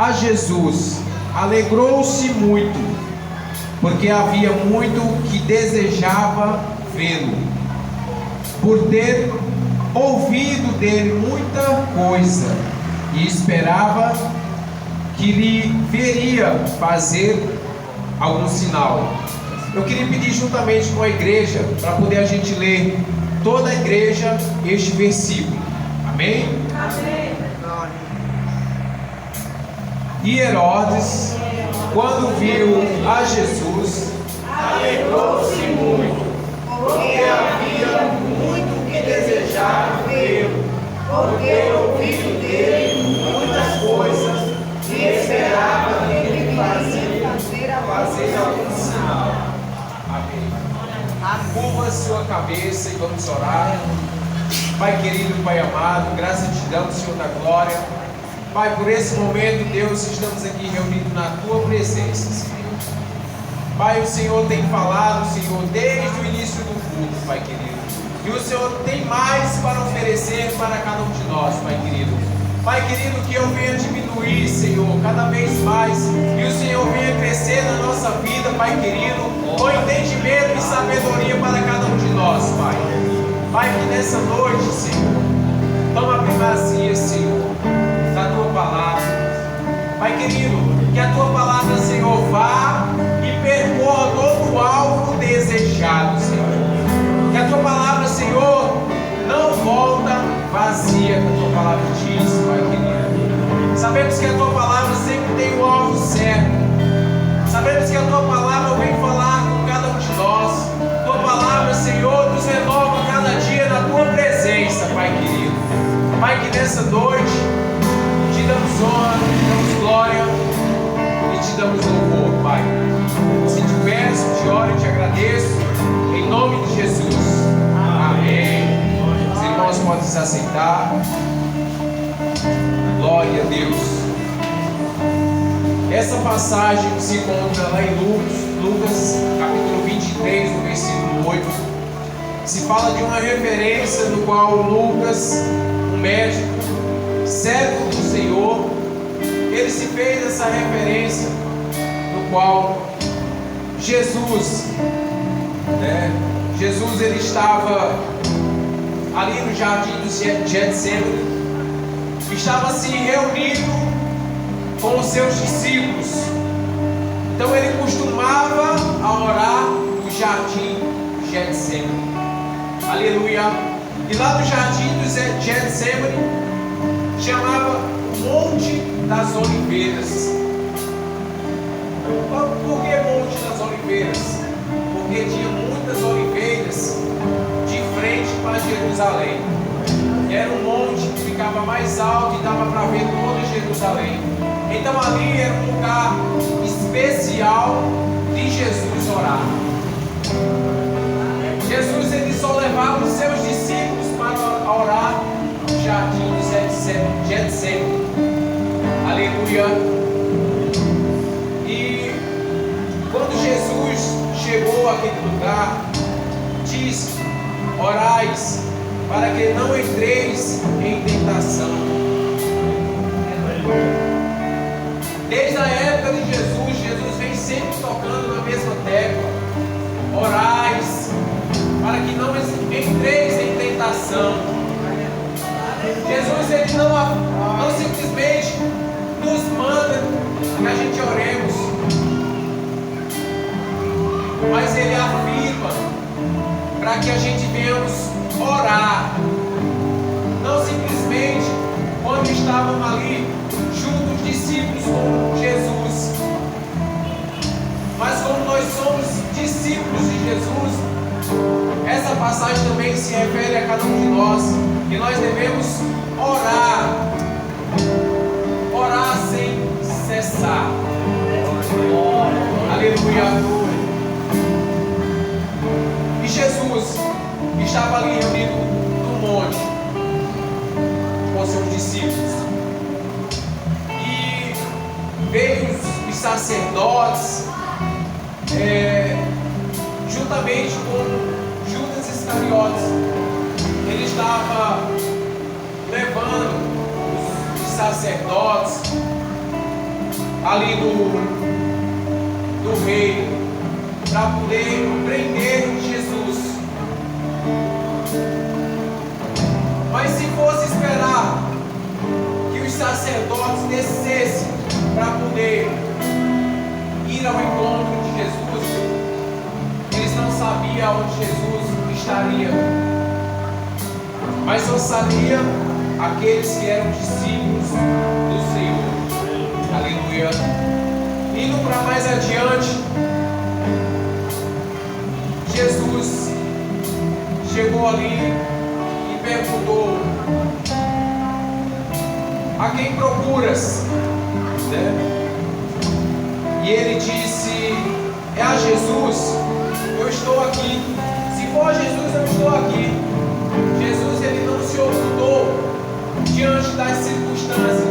a Jesus, alegrou-se muito, porque havia muito que desejava vê-lo, por ter ouvido dele muita coisa, e esperava que lhe veria fazer algum sinal. Eu queria pedir juntamente com a igreja, para poder a gente ler toda a igreja este versículo. Amém? Amém. E Herodes, quando viu a Jesus, alegrou-se muito, porque havia muito que desejava vê-lo, por ter ouvido dele muitas coisas, e esperava que ele fazer algum sinal. amém. Curva a sua cabeça e vamos orar. Pai querido, Pai amado, graças te damos, Senhor da glória. Pai, por esse momento, Deus, estamos aqui reunidos na Tua presença, Senhor. Pai, o Senhor tem falado, Senhor, desde o início do culto, Pai querido. E o Senhor tem mais para oferecer para cada um de nós, Pai querido. Pai querido, que eu venha diminuir, Senhor, cada vez mais. E o Senhor venha crescer na nossa vida, Pai querido, com entendimento e sabedoria para cada um de nós, Pai. Pai, que nessa noite, Senhor, toma a primazia, Senhor, da Tua palavra. Pai querido, que a Tua palavra, Senhor, vá e percorra todo o alvo desejado, Senhor. Que a Tua palavra, Senhor, não volta vazia, que a Tua palavra diz, Pai querido. Sabemos que a Tua palavra sempre tem o alvo certo. Sabemos que a Tua palavra vem falar com cada um de nós. Tua palavra, Senhor, nos renova cada dia na Tua presença, Pai querido. Pai, que nessa noite te damos honra, te damos glória e te damos louvor, Pai. Se te peço, te oro e te agradeço, em nome de Jesus. Amém. Os irmãos podem se assentar. Glória a Deus. Essa passagem se encontra lá em Lucas capítulo 23, no versículo 8. Se fala de uma referência no qual Lucas, um médico, servo do Senhor, ele se fez essa referência no qual Jesus, Jesus ele estava ali no jardim do Getsemane, estava se reunindo com os seus discípulos. Então ele costumava a orar no jardim do Getsemane. Aleluia. E lá no jardim do Getsemane chamava o Monte das Oliveiras. Por que Monte das Oliveiras? Porque tinha muitas oliveiras de frente para Jerusalém. Era um monte que ficava mais alto e dava para ver toda Jerusalém. Então ali era um lugar especial de Jesus orar. Jesus ele só levava os seus discípulos para orar no jardim de Getsemane. Aleluia. E quando Jesus chegou àquele lugar, disse: orais para que não entreis em tentação. Desde a época de Jesus vem sempre tocando na mesma tecla: orais para que não entreis em tentação. Jesus ele não simplesmente nos manda que a gente oremos, mas ele afirma para que a gente venhamos orar. Não simplesmente quando estavam ali juntos os discípulos com Jesus, mas como nós somos discípulos de Jesus, essa passagem também se refere a cada um de nós, que nós devemos orar sem cessar. Aleluia. E Jesus estava ali reunido no monte com seus discípulos, e veio os sacerdotes juntamente com Judas Iscariotes. Ele estava levando os sacerdotes ali do rei para poder prender Jesus. Mas se fosse esperar que os sacerdotes descessem para poder ir ao encontro de Jesus, eles não sabiam onde Jesus estaria, mas só sabia aqueles que eram discípulos do Senhor. Aleluia. Indo para mais adiante, Jesus chegou ali e perguntou: a quem procuras? E ele disse: é a Jesus, eu estou aqui. Se for a Jesus, eu estou aqui. Jesus, ele não se ocultou diante das circunstâncias,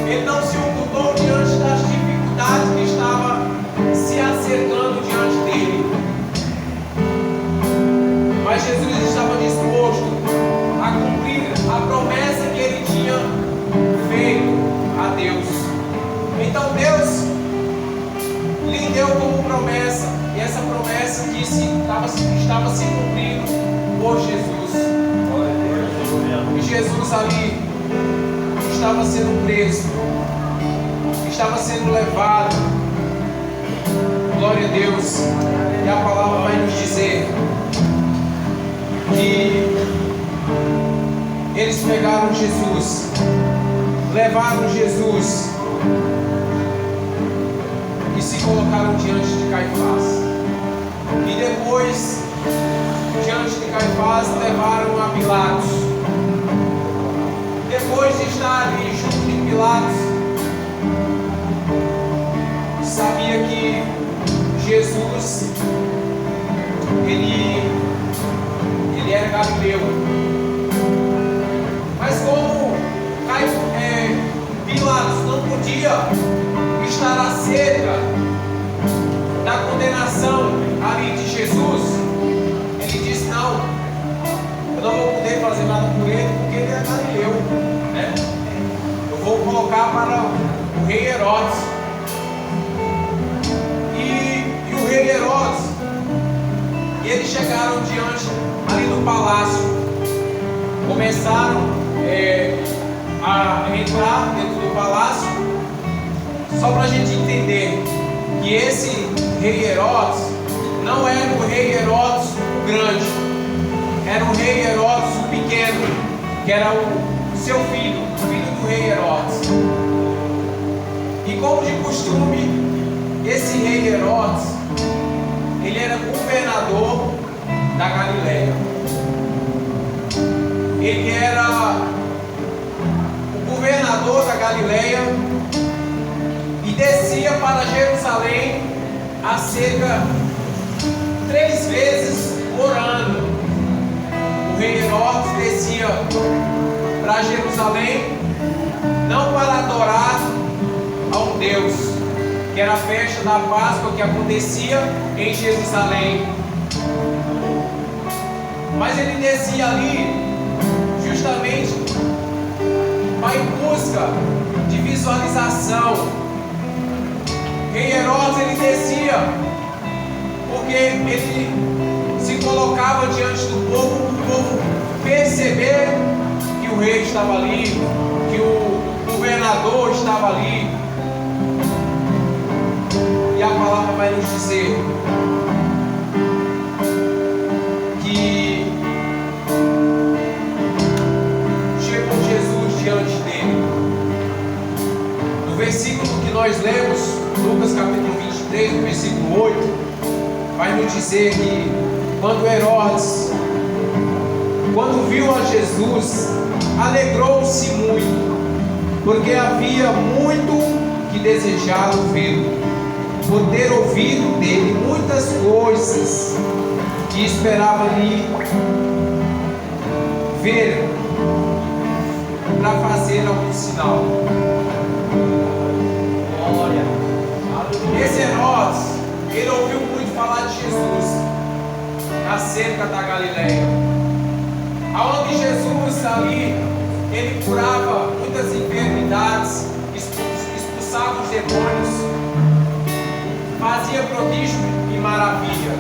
ele não se ocultou diante das dificuldades que estavam se acercando diante dele. Mas Jesus estava disposto a cumprir a promessa que ele tinha feito a Deus. Então Deus lhe deu como promessa, e essa promessa que estava se cumprindo por Jesus. E Jesus ali estava sendo preso, estava sendo levado. Glória a Deus. E a palavra vai nos dizer que eles pegaram Jesus, levaram Jesus e se colocaram diante de Caifás. E depois, diante de Caifás, levaram a Pilatos. Depois de estar ali junto de Pilatos, sabia que Jesus, ele era galileu. Mas como Pilatos não podia estar acerca da condenação ali de Jesus, ele disse: não, eu não vou poder fazer nada por ele, porque ele é galileu, né? Eu vou colocar para o rei Herodes. E o rei Herodes, eles chegaram diante ali do palácio, começaram a entrar dentro do palácio. Só para a gente entender que esse rei Herodes não era o rei Herodes o grande, era o rei Herodes o pequeno, que era o seu filho, o filho do rei Herodes. E como de costume, esse rei Herodes, ele era governador da Galileia. Ele era o governador da Galileia e descia para Jerusalém a cerca 3 vezes por ano. O rei Herodes descia para Jerusalém não para adorar a um Deus, que era a festa da Páscoa que acontecia em Jerusalém, mas ele descia ali justamente vai em busca de visualização. Rei Herodes, ele descia porque ele se colocava diante do povo, para o povo perceber que o rei estava ali, que o governador estava ali. E a palavra vai nos dizer que chegou Jesus diante dele. No versículo que nós lemos, Lucas capítulo 23, no versículo 8, vai nos dizer que quando Herodes, quando viu a Jesus, alegrou-se muito, porque havia muito que desejava vê-lo, por ter ouvido dele muitas coisas, que esperava ali ver para fazer algum sinal. Glória. Esse Herodes, ele ouviu muito falar de Jesus acerca da Galileia, aonde Jesus ali, ele curava muitas enfermidades demônios, fazia prodígio e maravilha.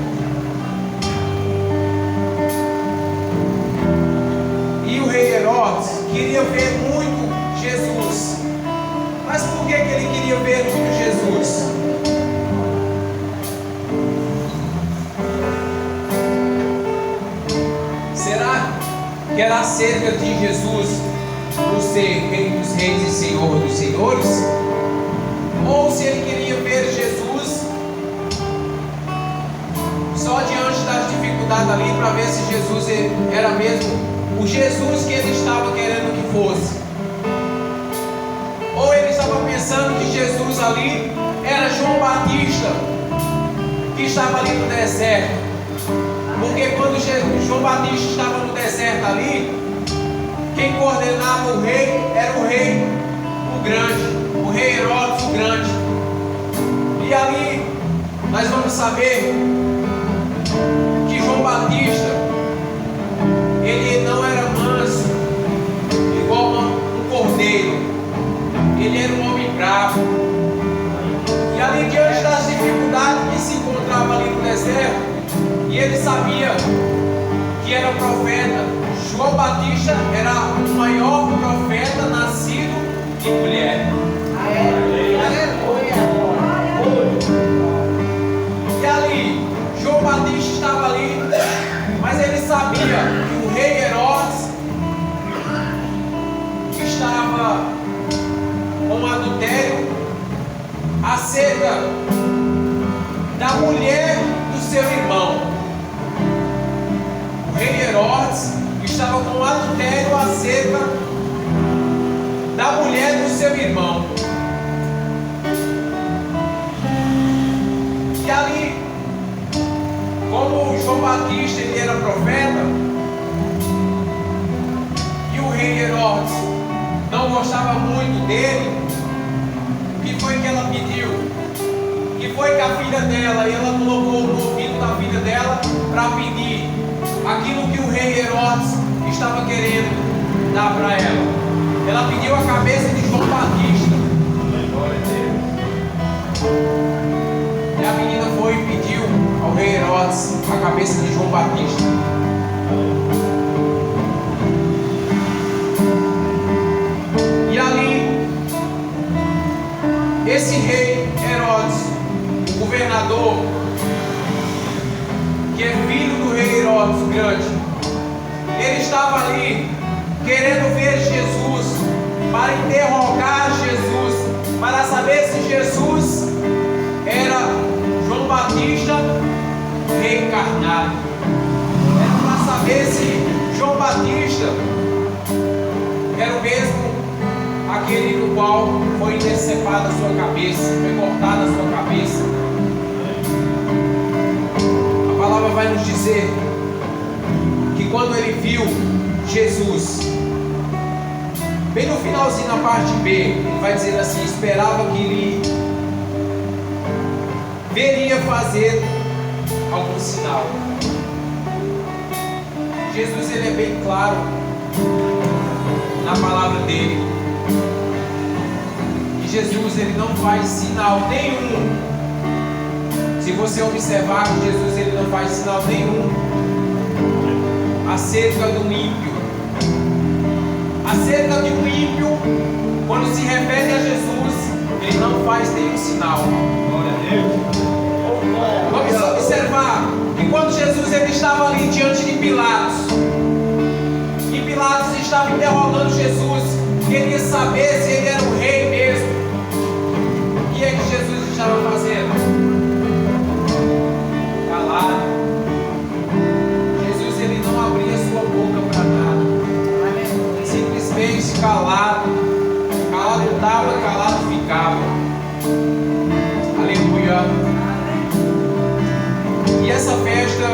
E o rei Herodes queria ver muito Jesus. Mas por que ele queria ver muito Jesus? Será que era acerca de Jesus por ser Rei dos Reis e Senhor dos Senhores? Ou se ele queria ver Jesus só diante das dificuldades ali, para ver se Jesus era mesmo o Jesus que ele estava querendo que fosse? Ou ele estava pensando que Jesus ali era João Batista, que estava ali no deserto? Porque quando João Batista estava no deserto ali, quem coordenava o rei era o rei, o grande, o rei Herodes o grande. E ali nós vamos saber que João Batista, ele não era manso, igual um cordeiro. Ele era um homem bravo. E ali diante das dificuldades que se encontrava ali no deserto, e ele sabia que era profeta. João Batista era o maior profeta nascido de mulher. E ali, João Batista estava ali, mas ele sabia que o rei Herodes estava com adultério acerca da mulher do seu irmão. O rei Herodes estava com adultério acerca da mulher do seu irmão. E ali, como João Batista ele era profeta, e o rei Herodes não gostava muito dele, o que foi que ela pediu? Que foi que a filha dela, e ela colocou no ouvido da filha dela para pedir aquilo que o rei Herodes estava querendo dar para ela. Ela pediu a cabeça de João Batista. E a menina foi e pediu ao rei Herodes a cabeça de João Batista. E ali, esse rei Herodes, o governador, que é filho do rei Herodes o grande, ele estava ali querendo ver Jesus, para interrogar Jesus, para saber se Jesus era João Batista reencarnado. Era para saber se João Batista era o mesmo aquele no qual foi decepada a sua cabeça, foi cortada a sua cabeça. A palavra vai nos dizer que quando ele viu Jesus, bem no finalzinho, na parte B, ele vai dizer assim: esperava que ele veria fazer algum sinal. Jesus ele é bem claro na palavra dele, que Jesus ele não faz sinal nenhum. Se você observar que Jesus ele não faz sinal nenhum acerca do ímpio. Acerca de um ímpio, quando se refere a Jesus, ele não faz nenhum sinal. Glória a Deus. Vamos observar que quando Jesus ele estava ali diante de Pilatos, e Pilatos estava interrogando Jesus, queria saber se ele era o rei mesmo. O que é que Jesus estava fazendo? Calado. Jesus ele não abria sua boca para nada, simplesmente calado. Calado estava, calado ficava. Aleluia. E essa festa,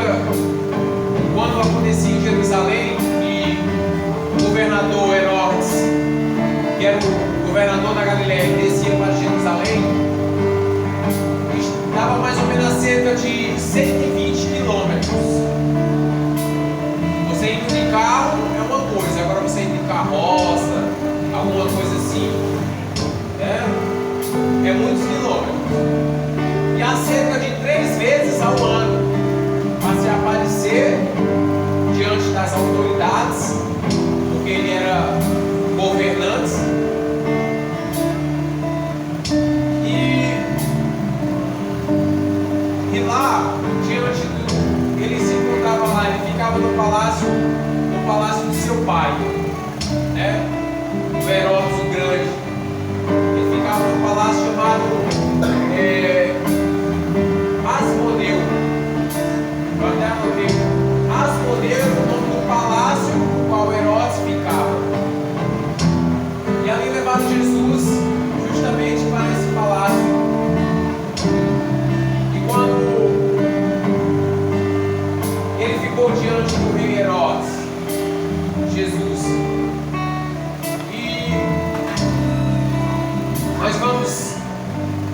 quando acontecia em Jerusalém, e o governador Herodes, que era o governador da Galileia, descia para Jerusalém, estava mais ou menos a cerca de 120 quilômetros. Você indo de carro é uma coisa, agora você indo de carroça, alguma coisa assim, é muitos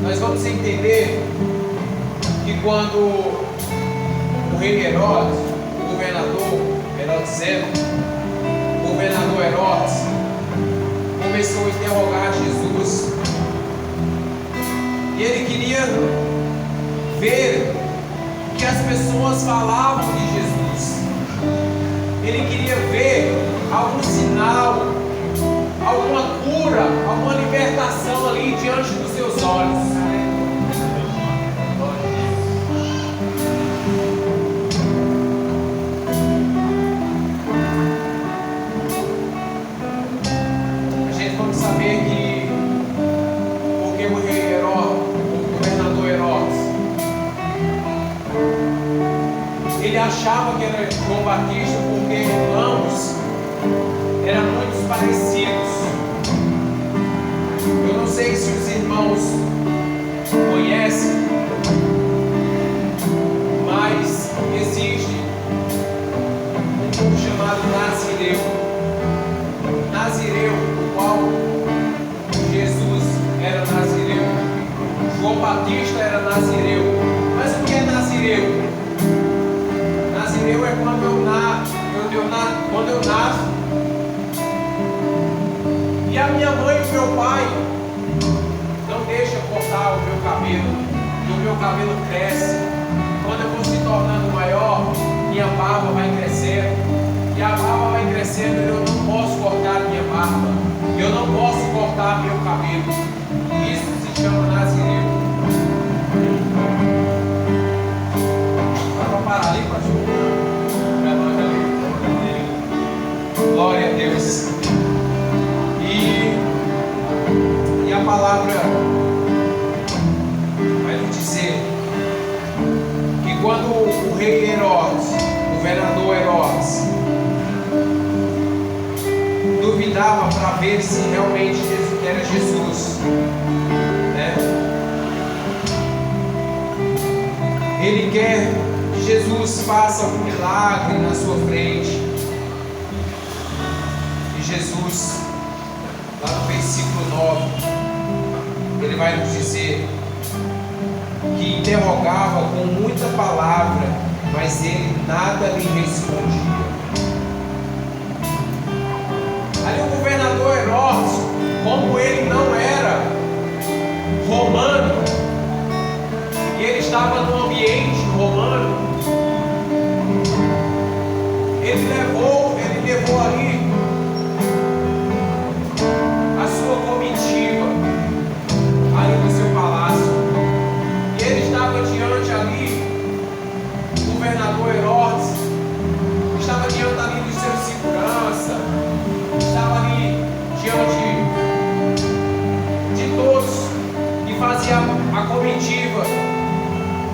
nós vamos entender que quando o rei Herodes, o governador Herodes o governador Herodes, começou a interrogar Jesus, e ele queria ver o que as pessoas falavam de Jesus. Ele queria ver algum sinal, alguma cura, alguma libertação ali diante dos seus olhos. A gente vamos saber que porque o rei Herodes, o governador Herodes, ele achava que era João Batista porque ambos eram muito parecidos. Eu não sei se os irmãos conhecem, mas existe um povo chamado Nazireu. Nazireu, o qual Jesus era Nazireu. João Batista era Nazireu. Mas o que é Nazireu? Nazireu é quando eu nasço e a minha mãe e o meu pai não deixam cortar o meu cabelo, e o meu cabelo cresce. Quando eu vou se tornando maior, minha barba vai crescendo, e a barba vai crescendo, e eu não posso cortar minha barba, eu não posso cortar meu cabelo. Isso se chama Nazireu. Dá para parar ali, pastor? Glória a Deus. E a palavra vai nos dizer que quando o rei Herodes, o governador Herodes, duvidava para ver se realmente era Jesus, né? Ele quer que Jesus faça um milagre na sua frente. E Jesus, lá no versículo 9, ele vai nos dizer que interrogava com muita palavra, mas ele nada lhe respondia. Ali o governador Herodes, como ele não era romano, e ele estava no ambiente romano, ele levou ali a sua comitiva ali no seu palácio, e ele estava diante ali, o governador Herodes estava diante ali dos seus segurança, estava ali diante de todos que fazia a comitiva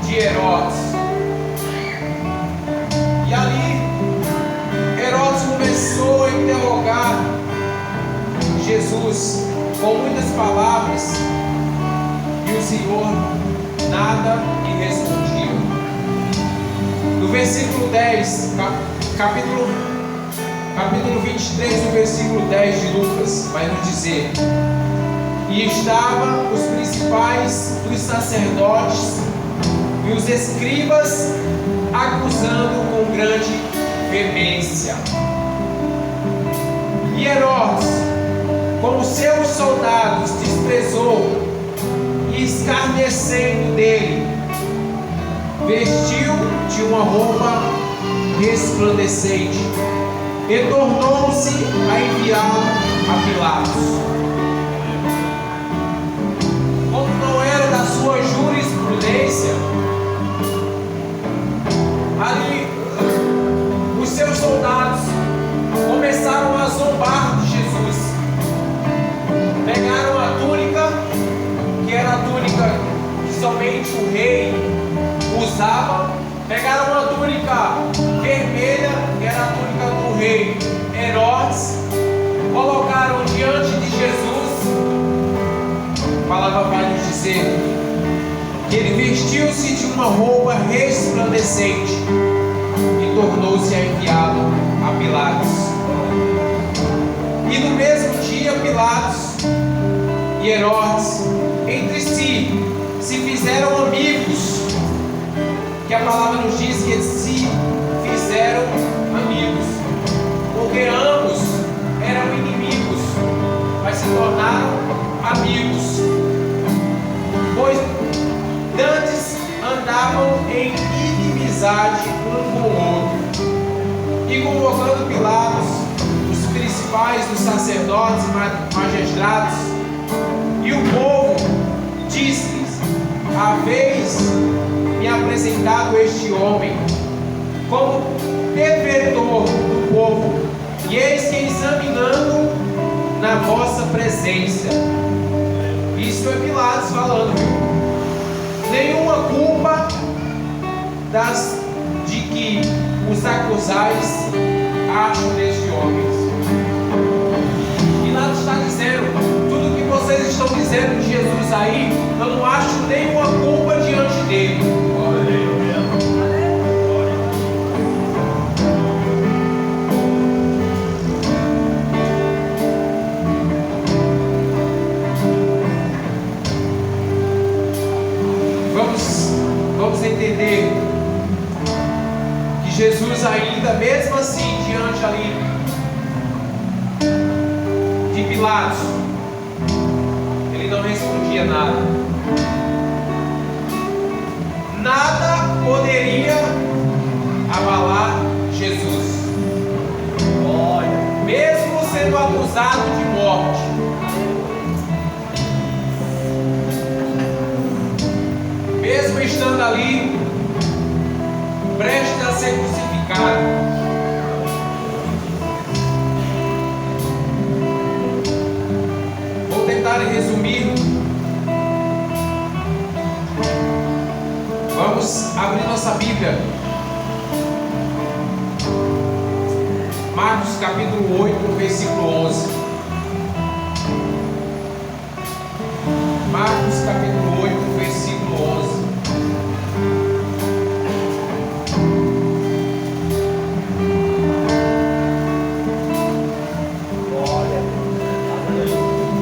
de Herodes. E ali Herodes começou a interrogar Jesus com muitas palavras, e o Senhor nada lhe respondia. No versículo 10, capítulo 23, no versículo 10 de Lucas, vai nos dizer: e estavam os principais dos sacerdotes e os escribas acusando com grande veemência. E Herodes, com os seus soldados, desprezou, e escarnecendo dele, vestiu de uma roupa resplandecente e tornou-se a enviá-lo a Pilatos. Como não era da sua jurisprudência, ali os seus soldados começaram a zombar de Jesus. Pegaram a túnica, que era a túnica que somente o rei usava. Pegaram uma túnica vermelha, que era a túnica do rei Herodes, colocaram diante de Jesus. A palavra vai nos dizer que ele vestiu-se de uma roupa resplandecente e tornou-se a enviá-lo a Pilatos. E no mesmo dia Pilatos e Herodes entre si se fizeram amigos, que a palavra nos diz que eles se fizeram amigos, porque ambos eram inimigos, mas se tornaram amigos, pois antes andavam em inimizade um com o outro. E convocando Pilatos, os principais dos sacerdotes e magistrados, e o povo, disse-lhes: haveis me apresentado este homem como devedor do povo, e eis que examinando na vossa presença. Isso é Pilatos falando, viu? Nenhuma culpa de que os acusais acham deste homem. Pilatos está dizendo: tudo que vocês estão dizendo de Jesus aí, eu não acho nenhuma culpa diante dele. Vamos entender que Jesus ainda, mesmo assim, diante ali de Pilatos, ele não respondia nada. Nada poderia abalar Jesus, mesmo sendo acusado de morte. Mesmo estando ali, prestes a ser crucificado, vou tentar resumir. Vamos abrir nossa Bíblia. Marcos capítulo 8, versículo 11. Marcos capítulo 8, versículo 11.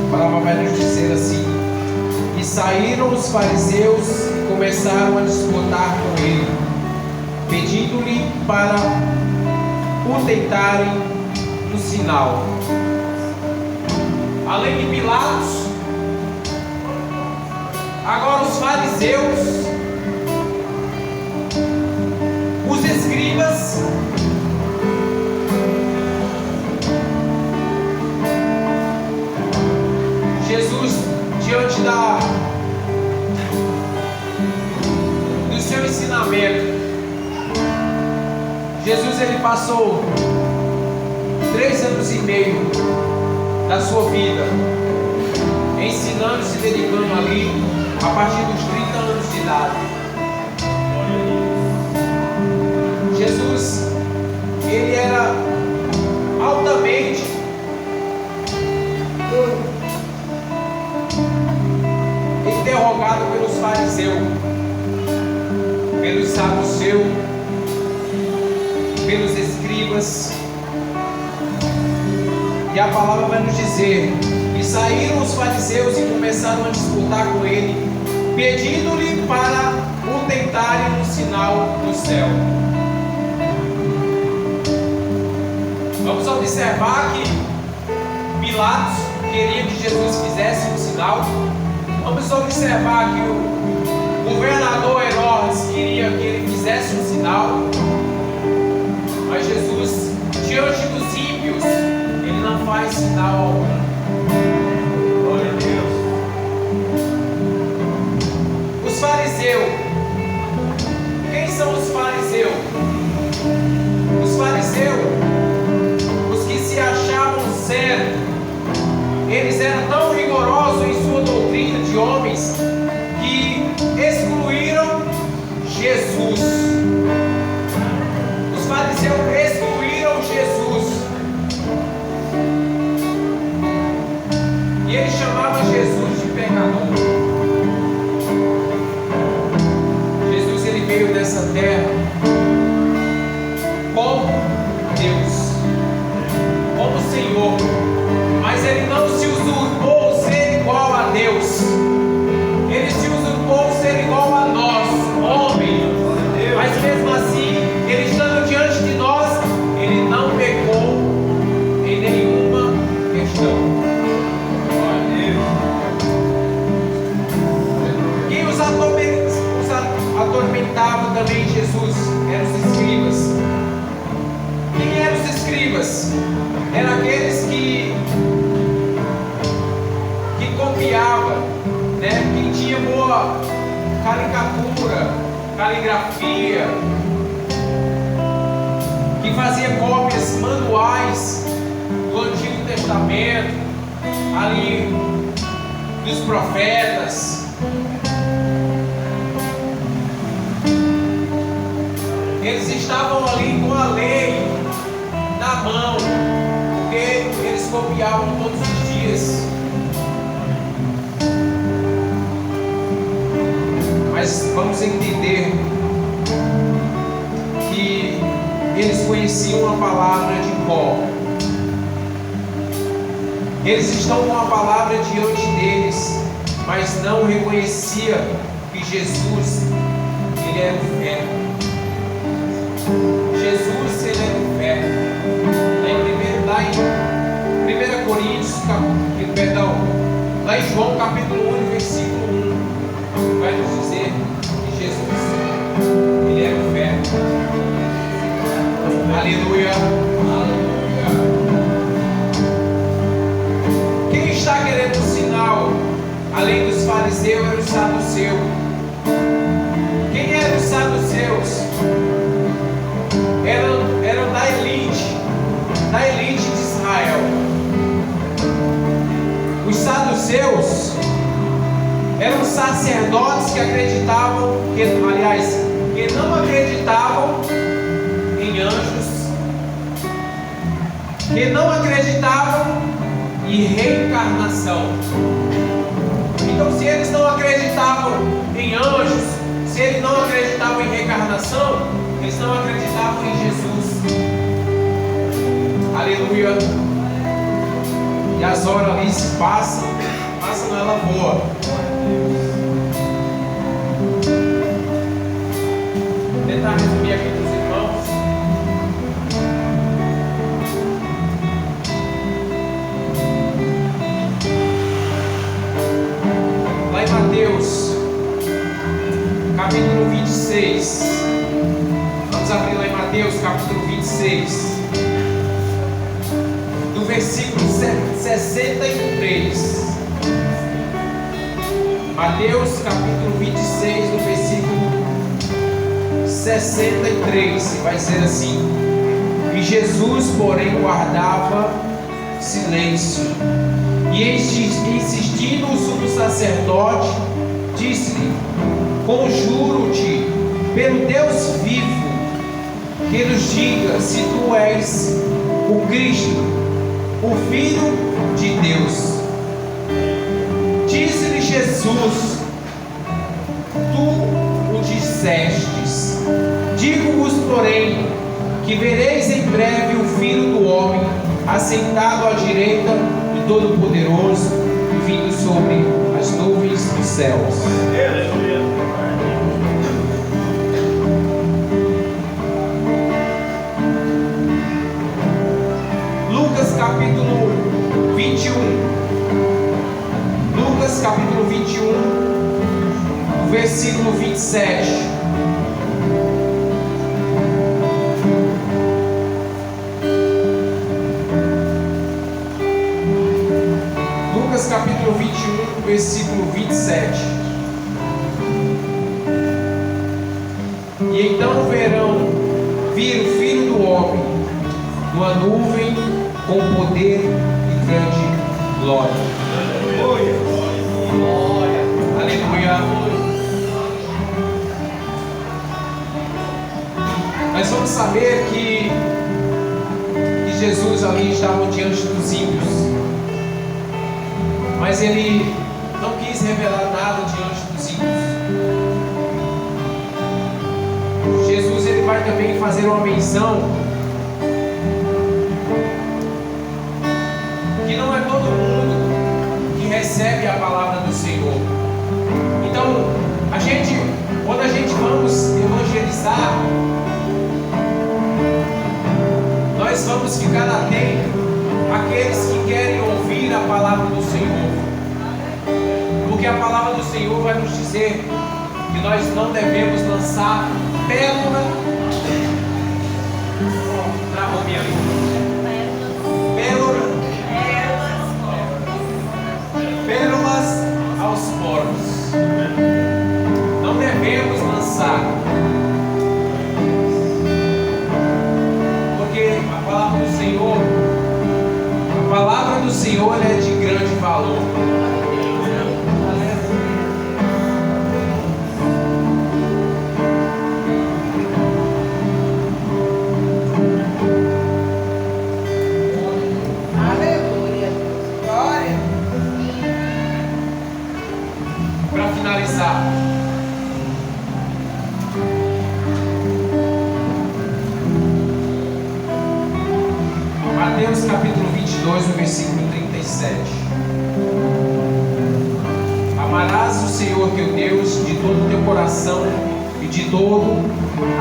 A palavra vai nos dizer assim: e saíram os fariseus e começaram a disputar com ele, pedindo-lhe para o tentarem no sinal. Além de Pilatos, agora os fariseus, os escribas, Jesus, diante do seu ensinamento, Jesus ele passou 3 anos e meio da sua vida ensinando e se dedicando ali a partir dos 30 anos de idade. Jesus, ele era altamente interrogado pelos fariseus, pelos saduceus, pelos escribas. E a palavra vai nos dizer: e saíram os fariseus e começaram a disputar com ele, pedindo-lhe para o tentarem no sinal do céu. Vamos observar que Pilatos queria que Jesus fizesse um sinal. Vamos observar que o governador Herodes queria que ele fizesse um sinal. Mas Jesus, diante dos ímpios, ele não faz sinal algum. Glória a Deus. Os fariseus. Quem são os fariseus? Os fariseus, os que se achavam sérios, eles eram tão rigorosos em sua doutrina de homens que excluíram Jesus. Os fariseus excluíram Jesus. também Jesus eram os escribas. Quem eram os escribas? Eram aqueles que copiavam, né? Quem tinha boa caricatura, caligrafia, que fazia cópias manuais do Antigo Testamento, ali dos profetas. Eles estavam ali com a lei na mão, porque eles copiavam todos os dias. Mas vamos entender que eles conheciam a palavra de cor. Eles estão com a palavra diante deles, mas não reconheciam que Jesus, ele era o Verbo. Jesus, ele era o Verbo. Lá em 1 Coríntios, lá em João capítulo 1, versículo 1, vai nos dizer que Jesus, ele era o Verbo. Aleluia. Quem está querendo um sinal, além dos fariseus, era o saduceu. Quem eram os saduceus? Eram da elite de Israel. Os saduceus eram sacerdotes que acreditavam, que não acreditavam em anjos, que não acreditavam em reencarnação. Então, se eles não acreditavam em anjos, se eles não acreditavam em reencarnação, eles não acreditavam em Jesus. Aleluia. E as horas ali se passam, ela voa. Vou tentar resumir aqui para os irmãos. Lá em Mateus, capítulo 26. Vamos abrir lá em Mateus, capítulo 26. Do versículo 63. Mateus, capítulo 26, do versículo 63. Vai ser assim: E Jesus, porém, guardava silêncio. E insistindo o sumo sacerdote, disse-lhe: Conjuro-te, pelo Deus vivo, que nos diga se tu és o Cristo, o Filho de Deus. Disse-lhe Jesus: Tu o dissestes. Digo-vos, porém, que vereis em breve o Filho do Homem assentado à direita do Todo-Poderoso e vindo sobre as nuvens dos céus. Lucas capítulo 21. Lucas capítulo 21, versículo 27. Lucas capítulo 21, versículo 27. E então vir o Filho do Homem numa nuvem com poder e grande glória. Aleluia. Nós vamos saber que Jesus ali estava diante dos ímpios, mas ele não quis revelar nada diante dos ímpios. Jesus, ele vai também fazer uma menção que não é todo mundo que recebe a palavra do Senhor. Então, quando a gente vamos evangelizar, nós vamos ficar atentos àqueles que querem ouvir a palavra do Senhor, porque a palavra do Senhor vai nos dizer que nós não devemos lançar pérola. Travou minha língua. Pérolas aos porcos. Não devemos lançar. Porque a palavra do Senhor é de grande valor. Aleluia. Glória. Para finalizar, Mateus capítulo 22, no versículo 37. Amarás o Senhor teu Deus de todo o teu coração e de todo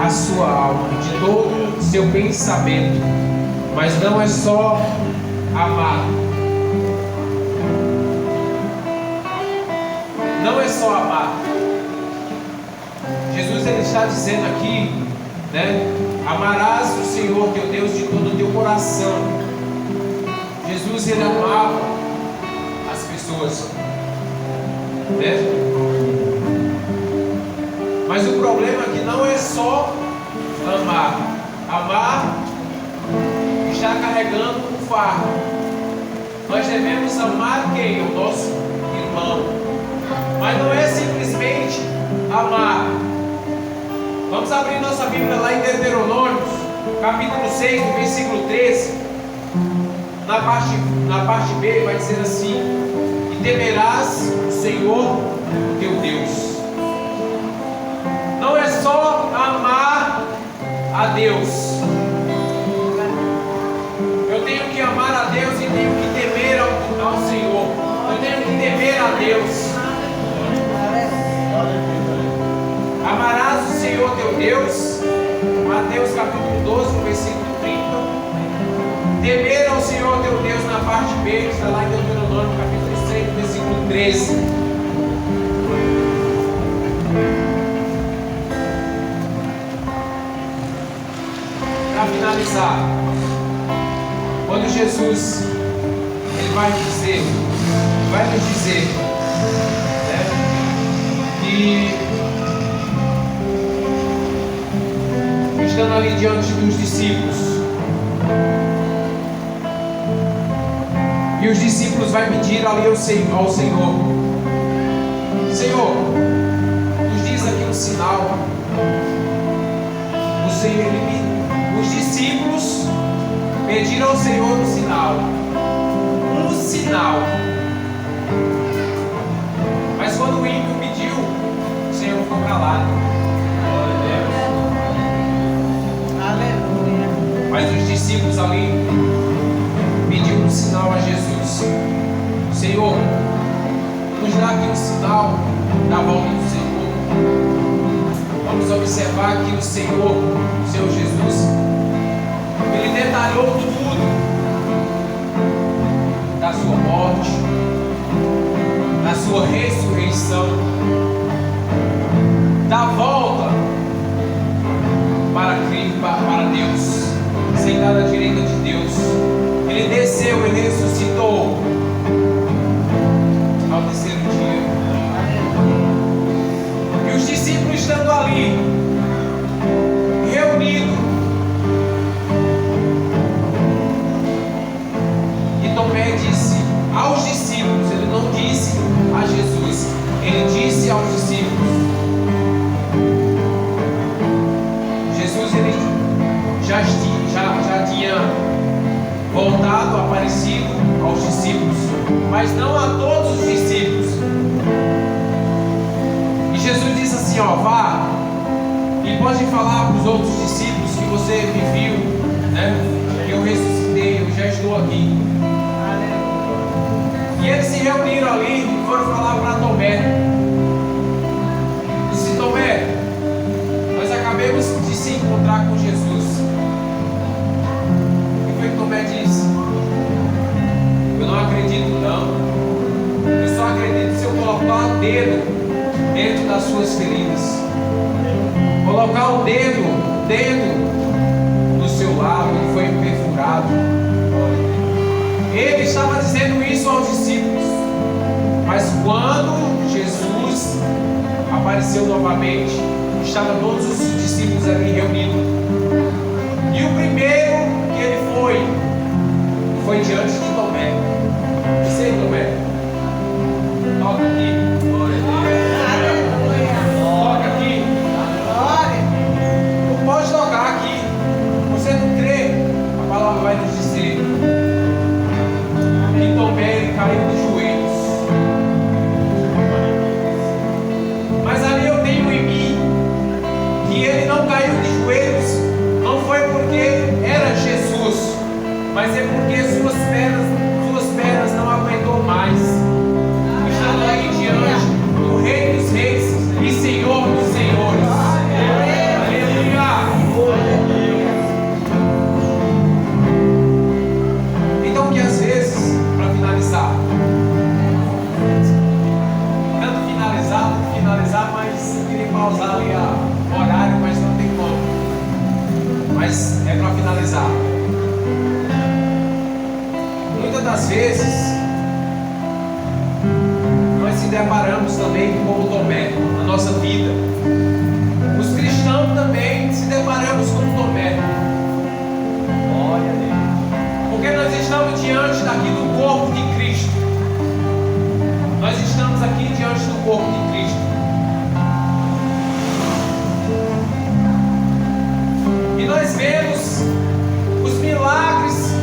a sua alma, e de todo o seu pensamento. Mas não é só amar. Não é só amar. Jesus ele está dizendo aqui, né? Amarás o Senhor teu Deus de todo o teu coração. Jesus ele amava as pessoas, né? Mas o problema é que não é só amar. Amar está carregando um fardo. Nós devemos amar quem? O nosso irmão. Mas não é simplesmente amar. Vamos abrir nossa Bíblia lá em Deuteronômio, capítulo 6, no versículo 13. Na parte B vai dizer assim: e temerás o Senhor teu Deus. Não é só amar a Deus. Eu tenho que amar a Deus e tenho que temer ao Senhor. Eu tenho que temer a Deus. Amarás o Senhor teu Deus. Mateus capítulo 12, no versículo 30. Temer ao Senhor teu Deus na parte B, que está lá em Deuteronômio capítulo 6, no versículo 13. Para finalizar, quando Jesus ele vai nos dizer, né, que estando ali diante dos discípulos, e os discípulos vão pedir ali ao Senhor: Senhor, nos diz aqui um sinal. Os discípulos pediram ao Senhor um sinal. Um sinal. Mas quando o ímpio pediu, o Senhor ficou calado. Aleluia. Mas os discípulos ali pediram um sinal a Jesus. Senhor, nos dá aqui um sinal da volta do Senhor. Vamos observar que o Senhor Jesus, Ele detalhou tudo da sua morte, da sua ressurreição, da volta para Deus, sentado à direita de Deus. Ele desceu, Ele ressuscitou ao terceiro dia. E os discípulos estando ali, reunidos, e Tomé disse aos discípulos, ele não disse a Jesus, ele disse aos discípulos. Jesus ele já tinha voltado, aparecido aos discípulos, mas não a todos os discípulos. E Jesus disse assim: ó, vá e pode falar para os outros discípulos que você me viu, né? Que eu ressuscitei, eu já estou aqui. E eles se reuniram ali e foram falar para Tomé. Disse: Tomé, nós acabamos de se encontrar com Jesus. E foi que Tomé disse: eu não acredito não. Eu só acredito se eu colocar o dedo dentro das suas feridas, colocar o dedo no seu lado, ele foi perfurado. Ele estava dizendo isso aos discípulos, mas quando Jesus apareceu novamente, estavam todos os discípulos ali reunidos, e o primeiro que ele foi diante de Tomé. Disse: "Ei, Tomé, toca aqui, toca aqui, não pode tocar aqui, você não crê?" A palavra vai nos dizer que Tomé, ele caiu de joelhos. Mas ali eu tenho em mim que ele não caiu de joelhos, não foi porque era Jesus, mas é porque suas pernas não aguentou mais. Estando aí diante do Rei dos Reis e Senhor dos Senhores. Aleluia! Então, que às vezes, para finalizar, mas eu queria pausar ali o horário, mas não tem como. Mas é para finalizar. Muitas das vezes nós se deparamos também com Tomé na nossa vida. Os cristãos também se deparamos com Tomé. Olha ali. Porque nós estamos diante daqui do corpo de Cristo. Nós estamos aqui diante do corpo de Cristo. E nós vemos os milagres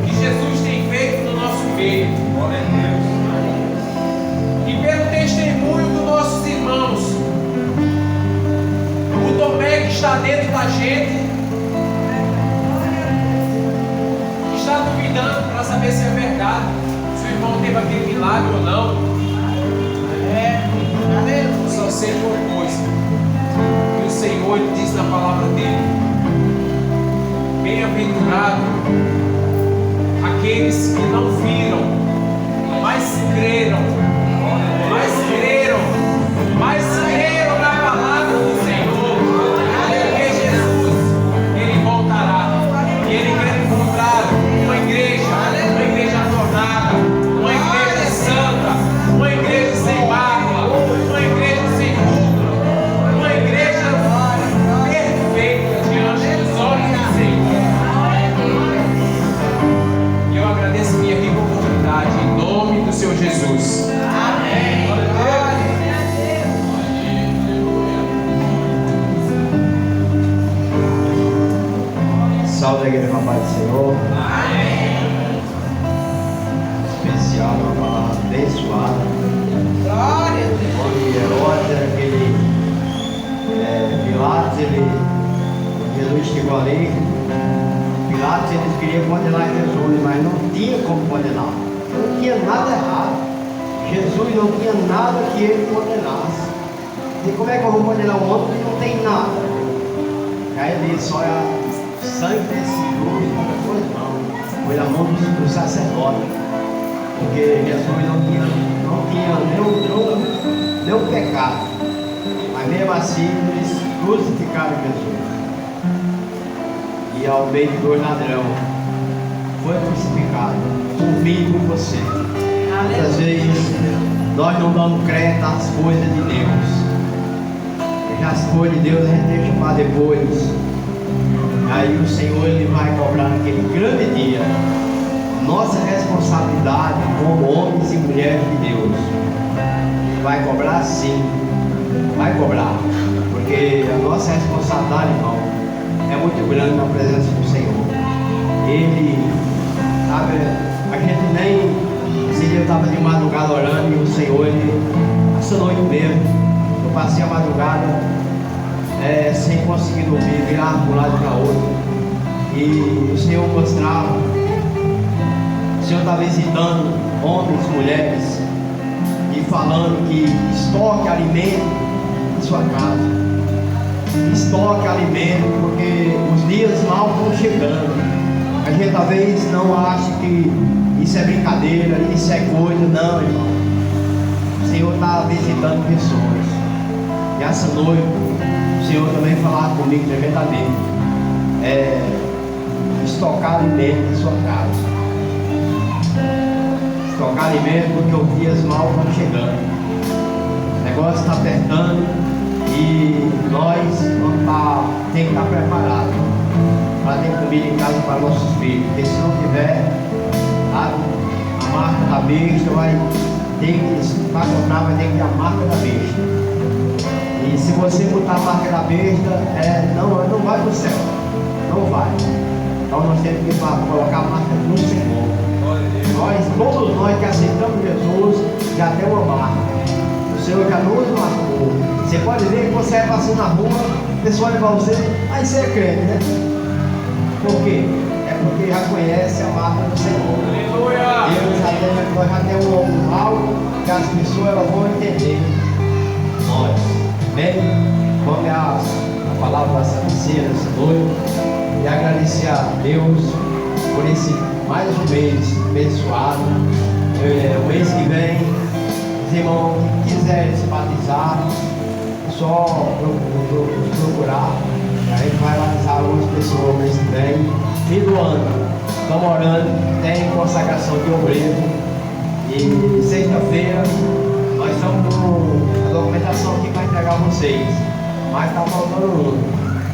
que Jesus tem feito no nosso meio. Glória a Deus. E pelo testemunho dos nossos irmãos, o Tomé que está dentro da gente está duvidando para saber se é verdade, se o irmão teve aquele milagre ou não. Eu só sei de uma coisa, que o Senhor ele diz na palavra dele: bem-aventurado aqueles que não viram, mas creram na palavra do Senhor. Porque Jesus, ele voltará, e ele quer encontrar uma igreja tornada, uma igreja santa, uma igreja sem mácula, uma igreja sem culpa, uma igreja perfeita diante dos olhos do Senhor. E eu agradeço a minha rica oportunidade em nome do Senhor Jesus. Amém. Salve a igreja, paz do Senhor. Amém. Especial, uma palavra abençoada. Glória a Deus. Onde Herodes era aquele Pilatos, Jesus chegou ali. Pilatos, eles queriam condenar Jesus, mas não tinha como condenar. Não tinha nada errado. Jesus não tinha nada que ele condenasse. E como é que eu vou condenar um homem que não tem nada? Aí ele disse: olha, sangue desse juiz não foi não, foi na mão do sacerdote, porque Jesus não tinha nenhum pecado, mas mesmo assim eles crucificaram Jesus. E ao meio de dois ladrões foi crucificado por mim e por você. Muitas vezes nós não damos crédito às coisas de Deus, e as coisas de Deus a gente deixa para depois. Aí o Senhor ele vai cobrar naquele grande dia nossa responsabilidade como homens e mulheres de Deus. Vai cobrar sim, vai cobrar, porque a nossa responsabilidade, irmão, é muito grande na presença do Senhor. Ele, sabe, a gente nem, esse dia eu estava de madrugada orando e o Senhor, ele, essa noite mesmo, eu passei a madrugada sem conseguir dormir, virava para um lado e para outro, e o Senhor mostrava, o Senhor está visitando homens, mulheres, e falando que estoque alimento em sua casa, estoque alimento, porque os dias mal estão chegando. A gente talvez não ache que isso é brincadeira, isso é coisa, não, irmão. O Senhor está visitando pessoas. E essa noite, o Senhor também falar comigo tremendamente. Estocar alimento em sua casa. Estocar alimento porque os dias mal estão chegando. O negócio está apertando e nós temos que estar preparados para ter comida em casa para nossos filhos. Porque se não tiver, a marca da besta vai ter que, para comprar, vai ter que ter a marca da besta. E se você botar a marca da besta, não vai para o céu. Não vai. Então nós temos que colocar a marca do Senhor. Todos nós que aceitamos Jesus, já tem uma marca. O Senhor já nos marcou. Você pode ver que você vai passando na rua, a pessoa olha para você, aí você é crente, né? Por quê? É porque já conhece a marca do Senhor. Nós já temos algo que as pessoas elas vão entender. Nós. Bem, vamos a palavra da Santa Ceia nessa noite e agradecer a Deus por esse mais um mês abençoado. O mês que vem, os irmãos que quiserem se batizar, só procurar. A gente vai batizar algumas pessoas no mês que vem. E do ano, estamos orando, tem consagração de obreiro. E sexta-feira, nós estamos com a documentação aqui para entregar a vocês. Mas está faltando um.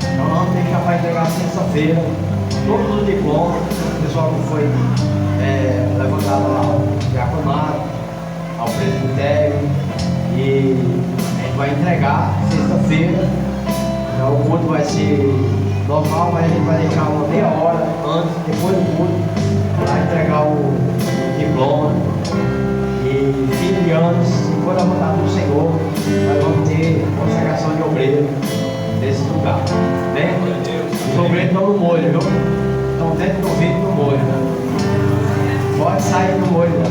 Então vamos deixar para entregar sexta-feira. Todos os diplomas, o pessoal que foi levantado lá ao diaconato, ao presbitério. E a gente vai entregar sexta-feira. Então, o culto vai ser normal, mas a gente vai deixar uma meia hora antes, depois do culto, para entregar o diploma. E fim de anos, se for a vontade do Senhor, nós vamos ter consagração de obreiro nesse lugar. Bem? Os obreiros estão no molho, viu? Estão dentro do vidro no molho, né? Pode sair do molho, né?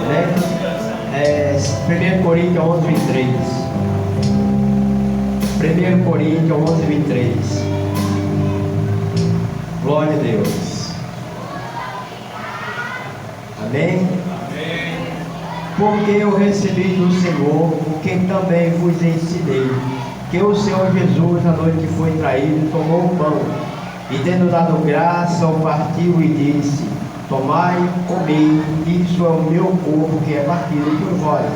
Bem? 1 Coríntios 11, 23. 1 Coríntios 11, 23. Glória a Deus. Amém? Porque eu recebi do Senhor o que também vos ensinei, que o Senhor Jesus, na noite que foi traído, tomou o pão, e tendo dado graça, o partiu e disse: tomai, comei, isso é o meu corpo que é partido por vós.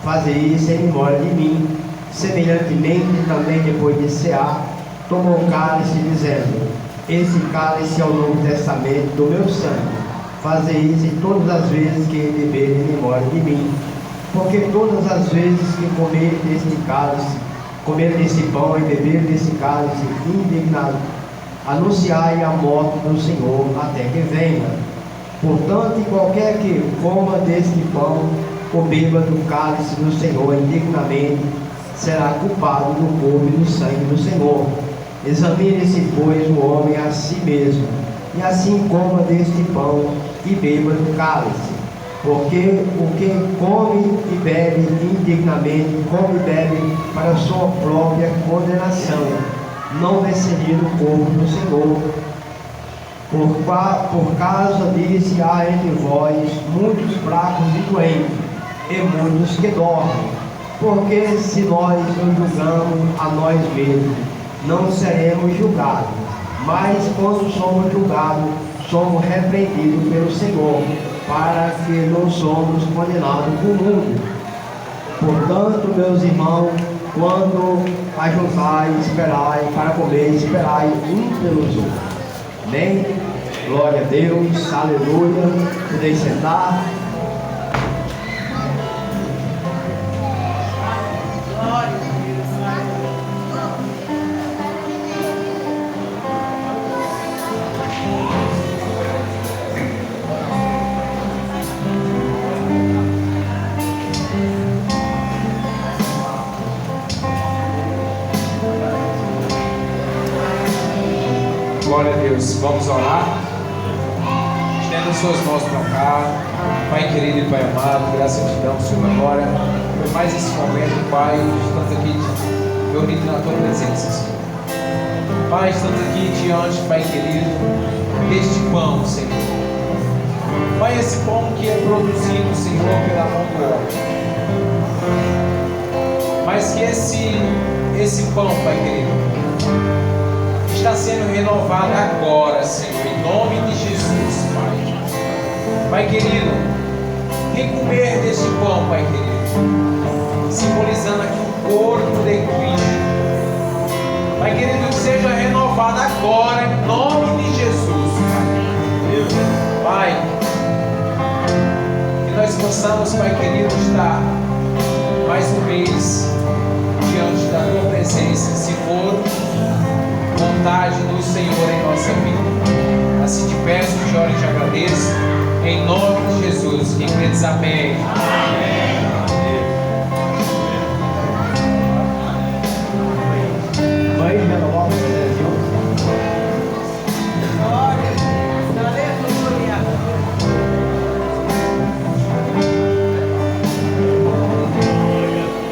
Fazei isso em memória de mim. Semelhantemente, também depois de cear, tomou o cálice, dizendo: esse cálice é o Novo Testamento do meu sangue. Fazei isso todas as vezes que beberem em memória de mim. Porque todas as vezes que comerem deste cálice, comerem desse pão e beberem desse cálice, indignado, anunciai a morte do Senhor até que venha. Portanto, qualquer que coma deste pão ou beba do cálice do Senhor indignamente, será culpado do corpo e do sangue do Senhor. Examine-se, pois, o homem a si mesmo, e assim coma deste pão e beba do cálice. Porque o que come e bebe indignamente, come e bebe para a sua própria condenação, não venceria o corpo do Senhor. Por causa disso há entre vós muitos fracos e doentes, e muitos que dormem. Porque se nós nos julgamos a nós mesmos, não seremos julgados. Mas quando somos julgados, somos repreendidos pelo Senhor, para que não somos condenados com o mundo. Portanto, meus irmãos, quando ajuntai, esperai para comer, esperai um pelos outros. Amém? Glória a Deus, aleluia. Podem sentar. Glória a Deus. Vamos orar. Estenda suas mãos para cá. Pai querido e Pai amado, graças te damos, Senhor, agora por mais esse momento, Pai. Estamos aqui reunidos na tua presença, Senhor. Pai, estamos aqui diante, Pai querido, deste pão, Senhor. Pai, esse pão que é produzido, Senhor, pela mão do homem. Mas que esse pão, Pai querido, está sendo renovado agora, Senhor, em nome de Jesus, Pai. Pai querido, recomer deste pão, Pai querido, simbolizando aqui o corpo de Cristo. Pai querido, que seja renovado agora, em nome de Jesus, Pai. Pai, que nós possamos, Pai querido, estar mais um mês diante da Tua presença, se for vontade do Senhor em nossa vida. Assim te peço, te oro e te agradeço, em nome de Jesus. Quem crê diz amém. Amém. Mãe, renovar o Brasil. Glória a Deus. Aleluia.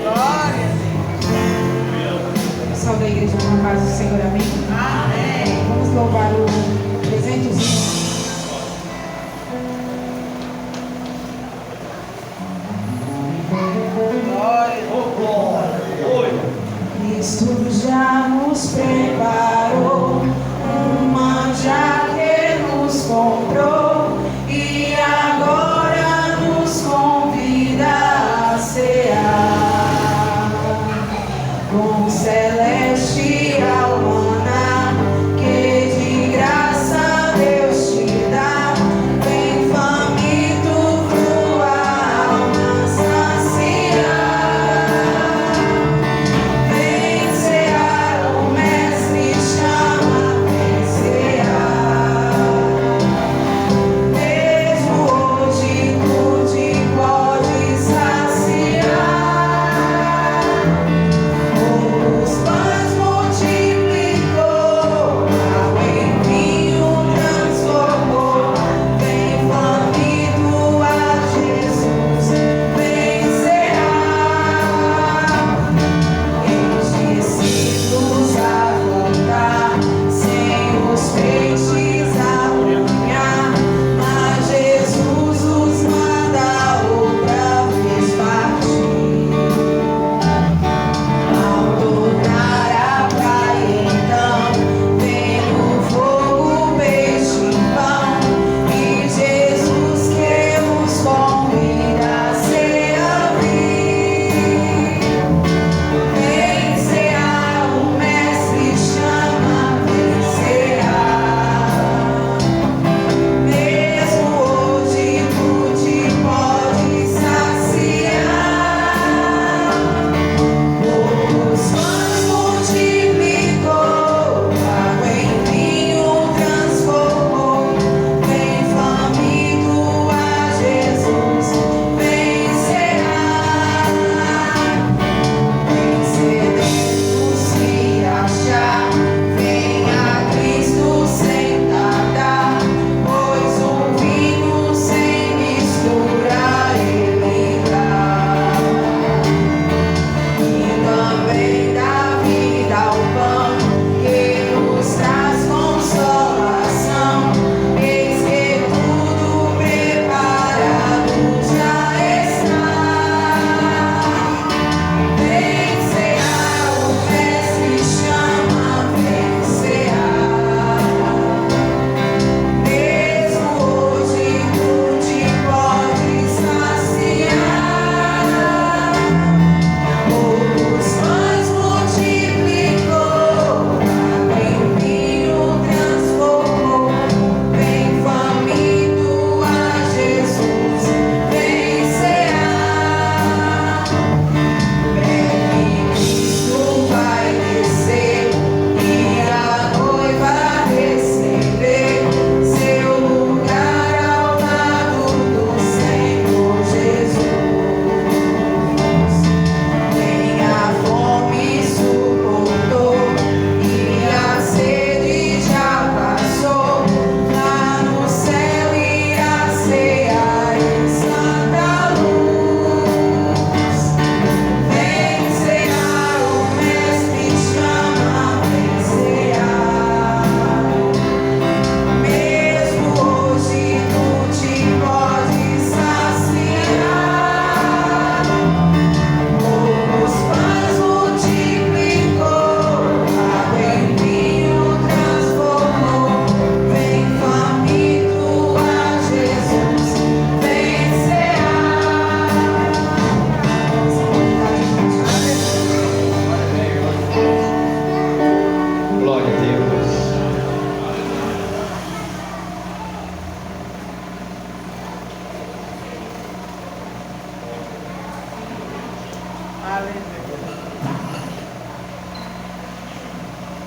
Glória a Deus. Pessoal da igreja, com a paz do Senhor, amém? Amém. Vamos louvar o 300. Cristo já nos preparou uma já que nos comprou e agora nos convida a cear com celestial maná que de graça Deus te dá. Vem faminto tua alma saciar. Vem cear, o Mestre chama.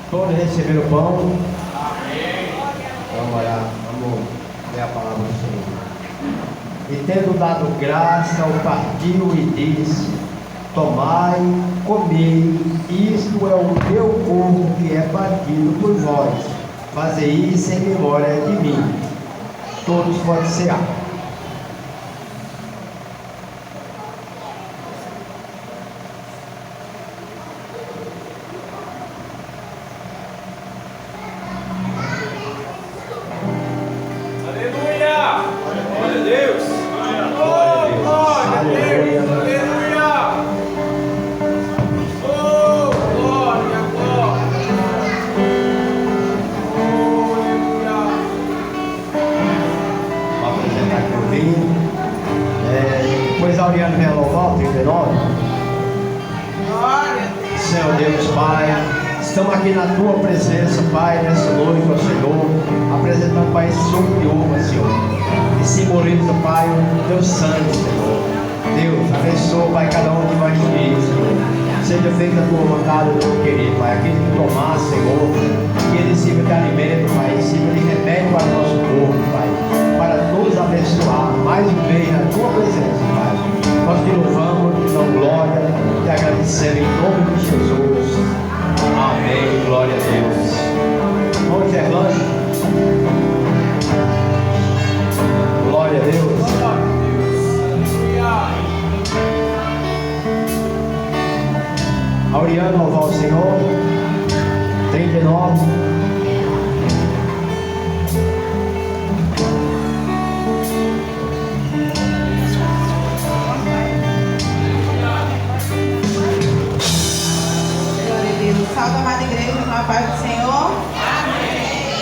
Todos receberam o pão? Amém. Vamos orar, vamos ler a palavra do Senhor. E tendo dado graça, o partiu e disse: tomai, comei, isto é o meu corpo que é partido por vós. Fazei isso em memória de mim. Todos podem cear. Senhor Deus, Pai, estamos aqui na Tua presença, Pai, nessa noite, ó Senhor, apresentando, Pai, suco de uva, Senhor, e simboliza, Pai, o Teu sangue, Senhor. Deus, abençoa, Pai, cada um que vai ingerir, Senhor. Seja feita a Tua vontade, meu querido, Pai, aquele que tomar, Senhor, que ele sirva de alimento, Pai, sirva de remédio para o nosso corpo, Pai, para nos abençoar mais uma vez na Tua presença, Pai. Nós te louvamos, te damos glória, te agradecemos em nome de Jesus. Amém. Glória a Deus. Vamos ter lanche? Glória a Deus. Auriano, louvar o Senhor. 39. Salve, amada igreja, com a paz do Senhor. Amém.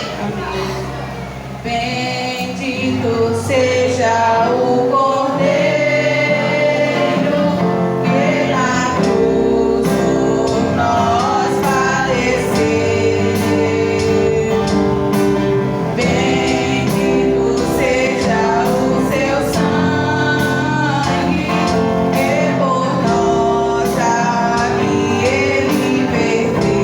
Bendito seja o Cordeiro que na cruz por nós padeceu. Bendito seja o seu sangue que por nós já ele perdeu.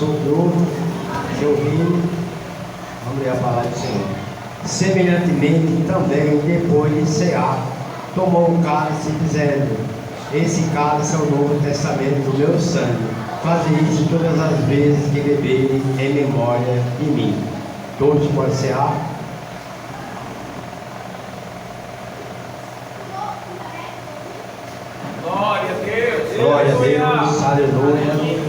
soprou seu vinho. Vamos ler a palavra do Senhor. Semelhantemente também, depois de cear, tomou o cálice, dizendo: esse cálice é o novo testamento do meu sangue. Faze isso todas as vezes que beberem em memória de mim. Todos podem cear. Glória a Deus. Glória a Deus, aleluia.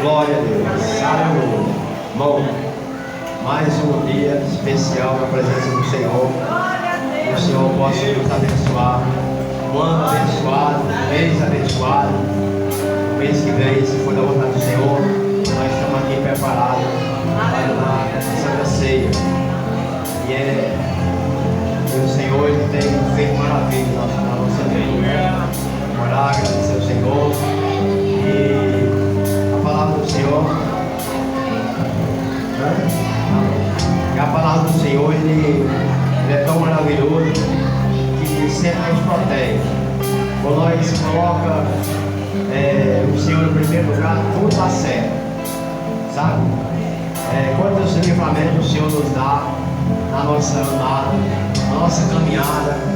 Glória a Deus, aleluia. Bom, mais um dia especial na presença do Senhor. Que o Senhor possa nos abençoar. Um ano abençoado, um mês abençoado. O mês que vem, se for da vontade do Senhor, nós estamos aqui preparados para a Santa Ceia. E o Senhor ele tem feito maravilha na nossa vida. Orar, agradecer ao Senhor. E a palavra do Senhor, e a palavra do Senhor ele é tão maravilhoso que sempre nos protege. Quando nós colocamos o Senhor em primeiro lugar, tudo dá certo, sabe? Quantos livramentos o Senhor nos dá na nossa andada, na nossa caminhada.